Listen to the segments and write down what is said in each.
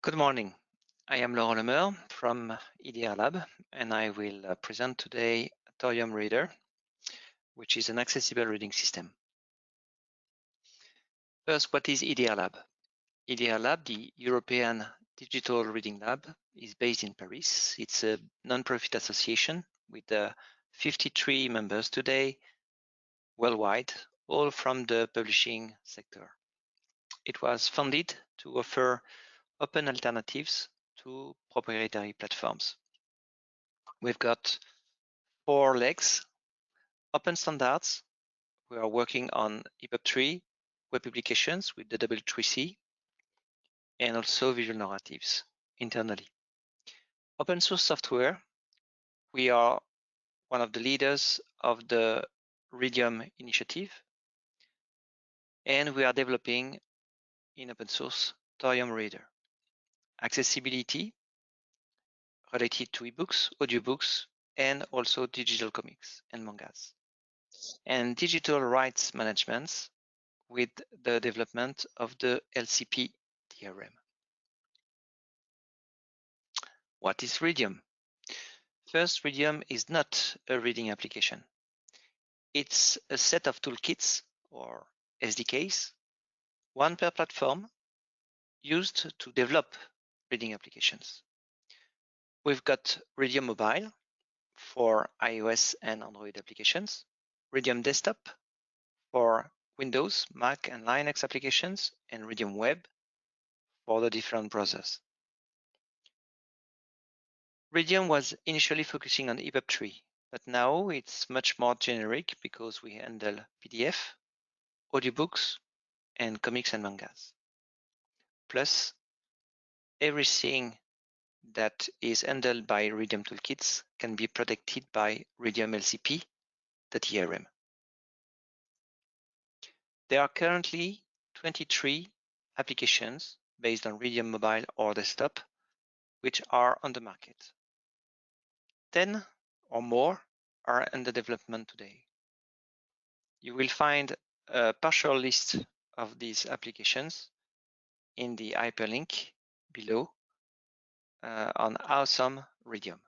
Good morning. I am Laurent Lemeur from EDRLab, and I will present today Thorium Reader, which is an accessible reading system. First, what is EDRLab? EDRLab, the European Digital Reading Lab, is based in Paris. It's a non-profit association with 53 members today worldwide, all from the publishing sector. It was founded to offer open alternatives to proprietary platforms. We've got 4 legs: open standards. We are working on EPUB 3 web publications with the W3C and also visual narratives internally. Open source software. We are one of the leaders of the Thorium initiative, and we are developing in open source Thorium Reader. Accessibility related to ebooks, audiobooks, and also digital comics and mangas. And digital rights management with the development of the LCP DRM. What is Thorium? First, Thorium is not a reading application. It's a set of toolkits or SDKs, one per platform, used to develop reading applications. We've got Thorium Mobile for iOS and Android applications, Thorium Desktop for Windows, Mac, and Linux applications, and Thorium Web for the different browsers. Thorium was initially focusing on EPUB 3, but now it's much more generic because we handle PDF, audiobooks, and comics and mangas. Plus, everything that is handled by Thorium toolkits can be protected by Thorium LCP, the DRM. There are currently 23 applications based on Thorium Mobile or Desktop, which are on the market. 10 or more are under development today. You will find a partial list of these applications in the hyperlink below on Awesome Thorium.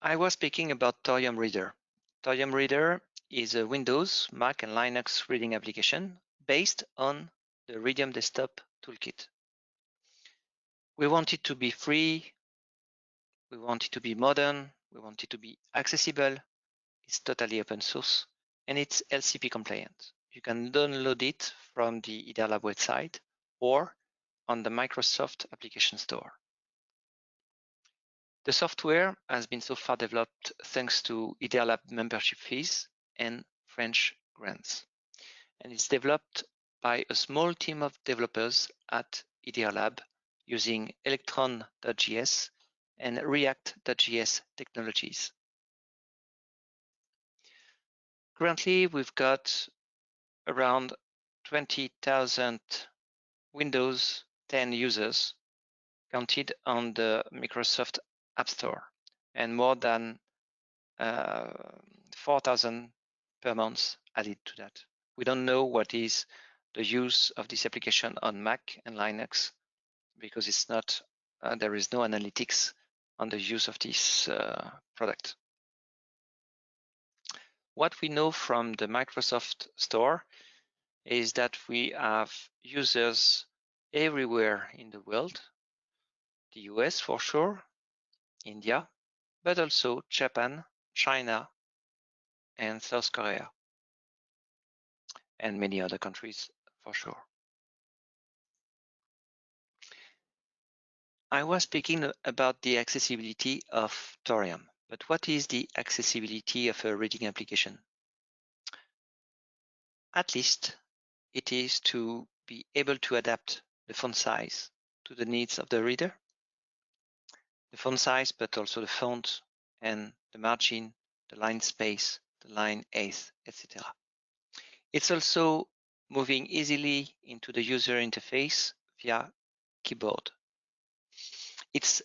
I was speaking about Thorium Reader. Thorium Reader is a Windows, Mac, and Linux reading application based on the Thorium Desktop toolkit. We want it to be free, we want it to be modern, we want it to be accessible. It's totally open source, and it's LCP compliant. You can download it from the EDRLab website or on the Microsoft Application Store. The software has been so far developed thanks to EDRLab membership fees and French grants. And it's developed by a small team of developers at EDRLab using Electron.js and React.js technologies. Currently, we've got around 20,000 Windows 10 users counted on the Microsoft App Store and more than 4,000 per month added to that. We don't know what is the use of this application on Mac and Linux because it's not, there is no analytics on the use of this product. What we know from the Microsoft Store is that we have users everywhere in the world, the US for sure, India, but also Japan, China, and South Korea, and many other countries for sure. I was speaking about the accessibility of Thorium, but what is the accessibility of a reading application? At least it is to be able to adapt the font size to the needs of the reader, the font size, but also the font and the margin, the line space, the line height, etc. It's also moving easily into the user interface via keyboard. It's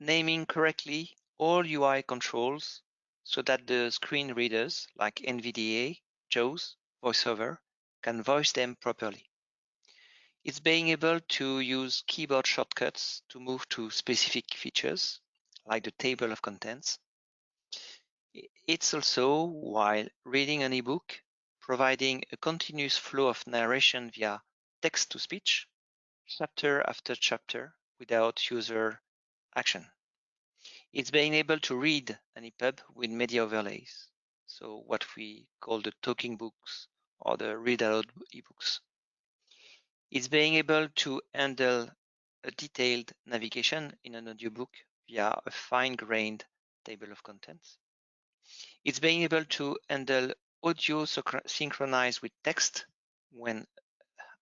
naming correctly all UI controls so that the screen readers like NVDA, JAWS, VoiceOver can voice them properly. It's being able to use keyboard shortcuts to move to specific features, like the table of contents. It's also, while reading an ebook, providing a continuous flow of narration via text-to-speech, chapter after chapter, without user action. It's being able to read an EPUB with media overlays, so what we call the talking books or the read-aloud ebooks. It's being able to handle a detailed navigation in an audiobook via a fine-grained table of contents. It's being able to handle audio synchronized with text when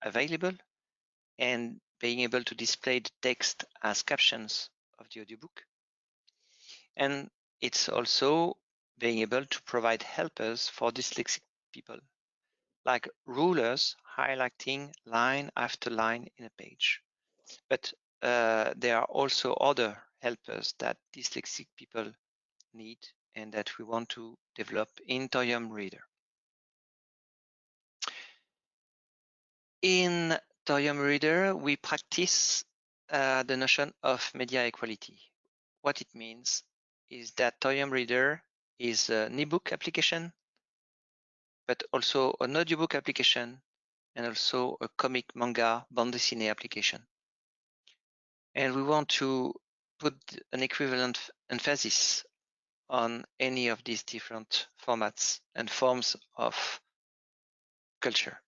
available, and being able to display the text as captions of the audiobook. And it's also being able to provide helpers for dyslexic people, like rulers highlighting line after line in a page. But there are also other helpers that dyslexic people need and that we want to develop in Thorium Reader. In Thorium Reader, we practice the notion of media equality. What it means is that Thorium Reader is an ebook application, but also an audiobook application, and also a comic manga bande dessinée application. And we want to put an equivalent emphasis on any of these different formats and forms of culture.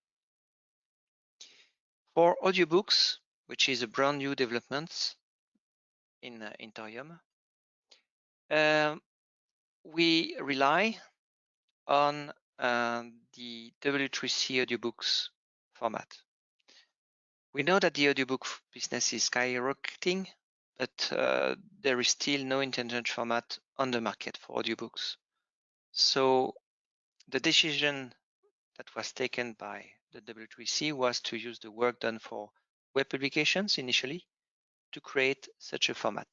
For audiobooks, which is a brand new development in Thorium, we rely on the W3C audiobooks format. We know that the audiobook business is skyrocketing, but there is still no intended format on the market for audiobooks. So the decision that was taken by the W3C was to use the work done for web publications initially to create such a format.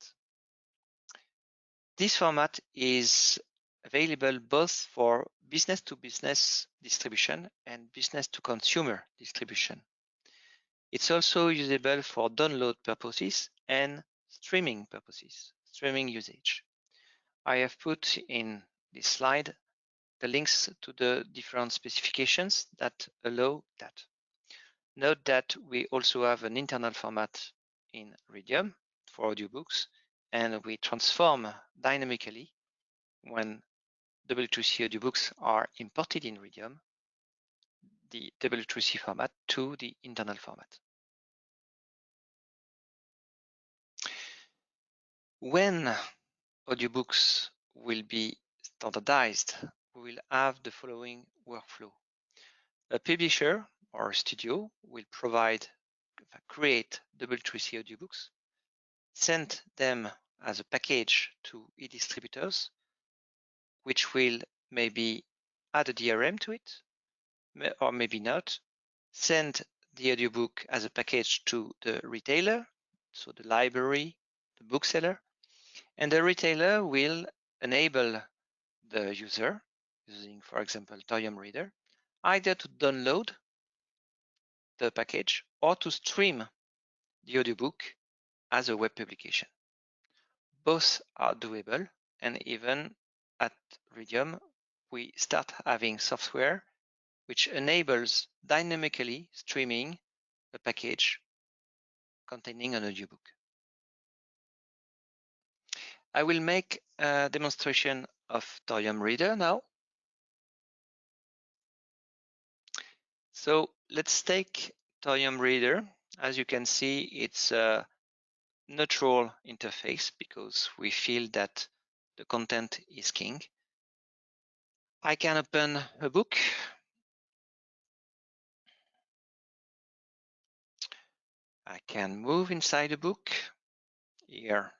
This format is available both for business-to-business distribution and business-to-consumer distribution. It's also usable for download purposes and streaming purposes, streaming usage. I have put in this slide the links to the different specifications that allow that. Note that we also have an internal format in Radium for audiobooks, and we transform dynamically when W3C audiobooks are imported in Radium, the W3C format to the internal format. When audiobooks will be standardized, we will have the following workflow. A publisher or a studio will create W3C audiobooks, send them as a package to e-distributors, which will maybe add a DRM to it, or maybe not, send the audiobook as a package to the retailer, so the library, the bookseller, and the retailer will enable the user, using, for example, Thorium Reader, either to download the package or to stream the audiobook as a web publication. Both are doable, and even at Radium, we start having software which enables dynamically streaming a package containing an audiobook. I will make a demonstration of Thorium Reader now. So let's take Thorium Reader. As you can see, it's a neutral interface because we feel that the content is king. I can open a book. I can move inside the book. Here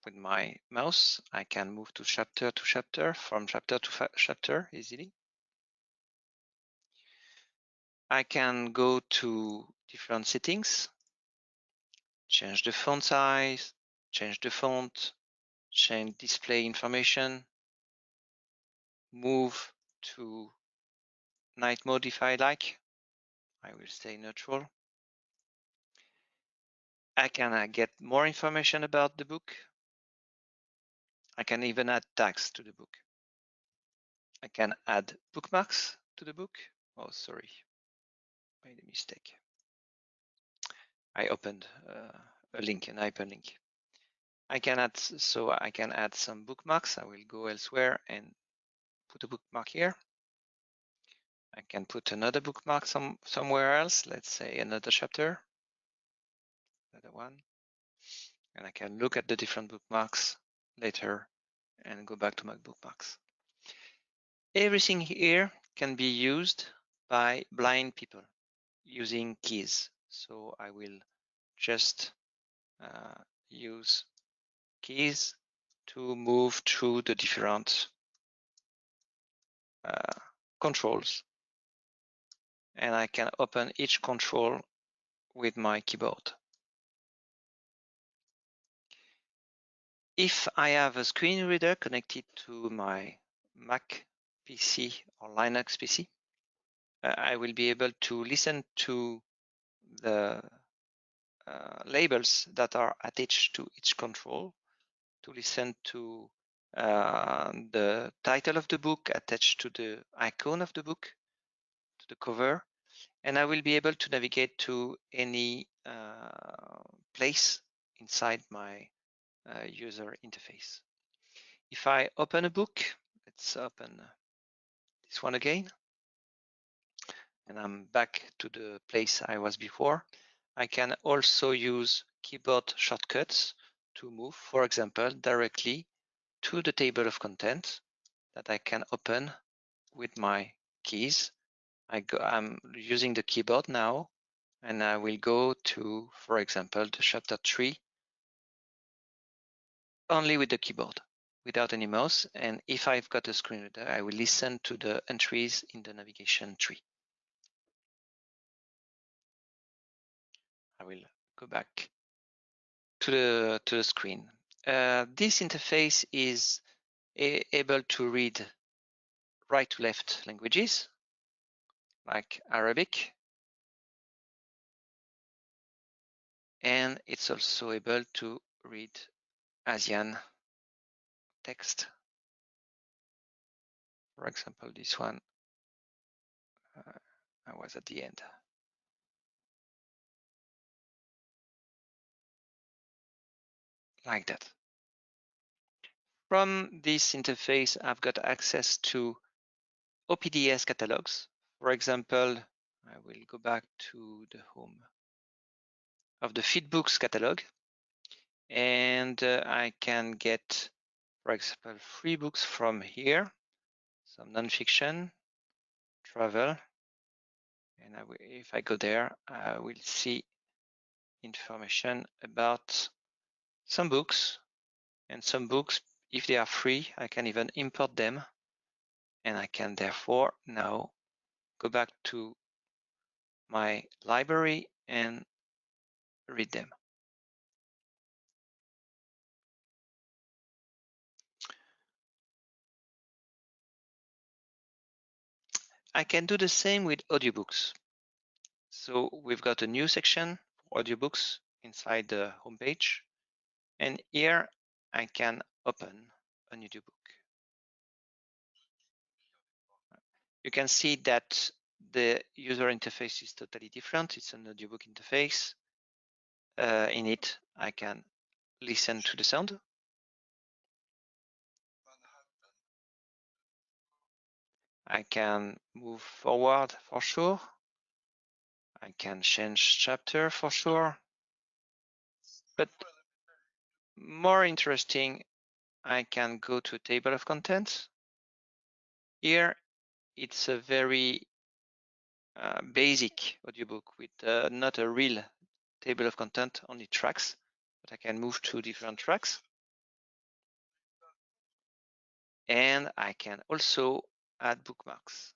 with my mouse, I can move to chapter, from chapter to chapter easily. I can go to different settings, change the font size, change the font, change display information, move to night mode if I like. I will stay neutral. I can get more information about the book. I can even add tags to the book. I can add bookmarks to the book. Oh, sorry, made a mistake. I opened a link, an hyperlink. I can add some bookmarks. I will go elsewhere and put a bookmark here. I can put another bookmark somewhere else. Let's say another chapter, another one, and I can look at the different bookmarks later and go back to my bookmarks. Everything here can be used by blind people using keys. So I will just use keys to move through the different controls. And I can open each control with my keyboard. If I have a screen reader connected to my Mac PC or Linux PC, I will be able to listen to the labels that are attached to each control, to listen to the title of the book attached to the icon of the book, to the cover, and I will be able to navigate to any place inside my user interface. If I open a book, let's open this one again, and I'm back to the place I was before. I can also use keyboard shortcuts to move, for example, directly to the table of contents that I can open with my keys. I'm using the keyboard now, and I will go to, for example, the chapter 3 only with the keyboard, without any mouse. And if I've got a screen reader, I will listen to the entries in the navigation tree. I will go back to the screen. This interface is able to read right to left languages like Arabic, and it's also able to read Asian text. For example, this one, I was at the end. Like that. From this interface, I've got access to OPDS catalogs. For example, I will go back to the home of the Feedbooks catalog, and I can get, for example, free books from here, some nonfiction, travel, and if I go there, I will see information about some books, and some books, if they are free, I can even import them, and I can therefore now go back to my library and read them. I can do the same with audiobooks. So we've got a new section for audiobooks inside the homepage. And here I can open an audiobook. You can see that the user interface is totally different. It's an audiobook interface. In it, I can listen to the sound. I can move forward for sure. I can change chapter for sure. But more interesting, I can go to a table of contents. Here, it's a very basic audiobook with not a real table of content, only tracks, but I can move to different tracks. And I can also add bookmarks.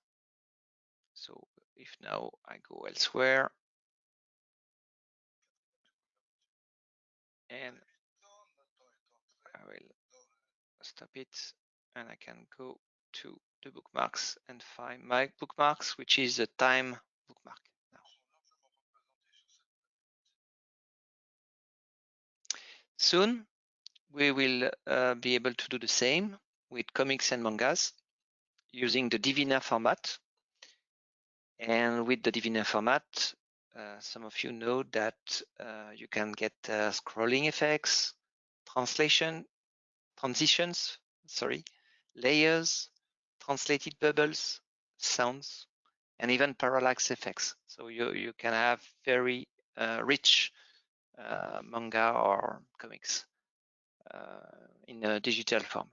So if now I go elsewhere and I will stop it, and I can go to the bookmarks and find my bookmarks, which is a time bookmark now. Soon, we will be able to do the same with comics and mangas using the Divina format. And with the Divina format, some of you know that you can get scrolling effects, transitions, layers, translated bubbles, sounds, and even parallax effects. So you can have very rich manga or comics in a digital form.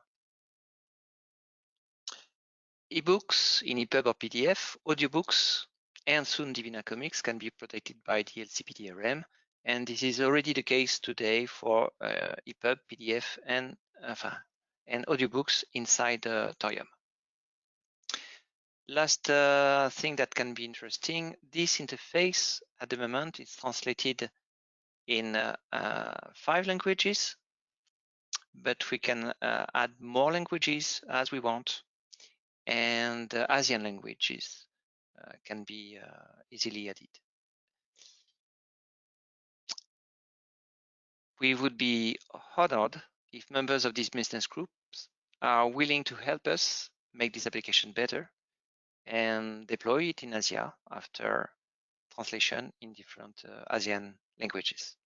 Ebooks in EPUB or PDF, audiobooks, and soon Divina Comics can be protected by DLC DRM. And this is already the case today for EPUB, PDF, and audiobooks inside Thorium. Last thing that can be interesting, this interface at the moment is translated in 5 languages, but we can add more languages as we want, and Asian languages can be easily added. We would be honored if members of these business groups are willing to help us make this application better and deploy it in Asia after translation in different ASEAN languages.